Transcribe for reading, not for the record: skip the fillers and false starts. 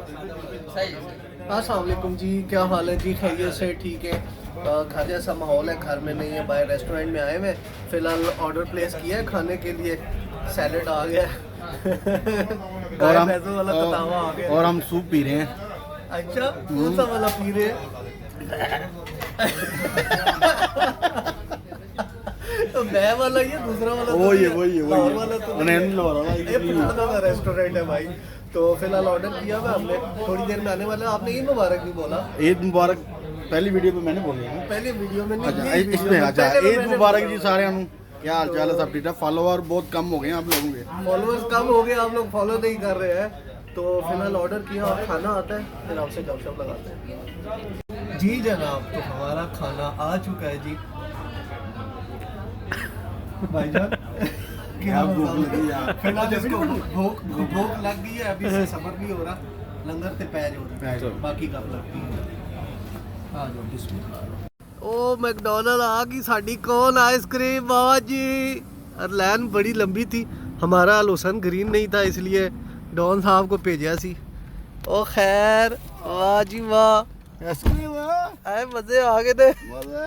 अस्सलाम वालेकुम जी, क्या हाल है जी? खैरियत से? ठीक है। घर जैसा माहौल है, घर में नहीं है, बाहर रेस्टोरेंट में आए हुए हैं। फिलहाल ऑर्डर प्लेस किया है खाने के लिए। सैलेड आ गया और हम भैंसों वाला ततावा आ गया। और हम सूप पी रहे हैं। अच्छा, कौन सा वाला पी रहे हैं? तो मैं वाला ये दूसरा वाला तो वही है, नहीं वही है, लाहौर वही वाला है। तो नहीं, नहीं है। लाहौर वाला ये पुराना सा रेस्टोरेंट है भाई। तो फिलहाल ऑर्डर किया हुआ हमने, थोड़ी देर में आने वाला है। आपने ईद मुबारक भी बोला ईद मुबारक पहली वीडियो पे मैंने बोला है। पहले वीडियो में नहीं, अच्छा, यही वीडियो इसमें में अच्छा पहले में ईद मैंने मुबारक बोला। जी सारे नु। क्या हाल चाल है? सब ठीक है? फॉलोअर बहुत कम हो गए हैं आप लोगों के। फॉलोअर्स कम हो गए, आप लोग फॉलो नहीं कर रहे हैं। तो फिलहाल ऑर्डर किया और खाना आता है, फिर आपसे गपशप लगाते हैं। जी जनाब, तो हमारा खाना आ चुका है जी। भाईजान क्या भूख लगी यार। फिलहाल इसको भूख लग गई है, अभी से सफर नहीं हो रहा। लंगर ते पैज हो रहा है, बाकी कब लगती है। आ जाओ बिस्मिल्लाह। ओ मैकडॉनल्ड आ गई साड़ी कौन आइसक्रीम बाबा जी। और लाइन बड़ी लंबी थी, हमारा लोसन ग्रीन नहीं था, इसलिए डॉन साहब को भेजा सी। ओ खैर, वाह जी वाह, आइसक्रीम आए मजे आ गए थे। मजा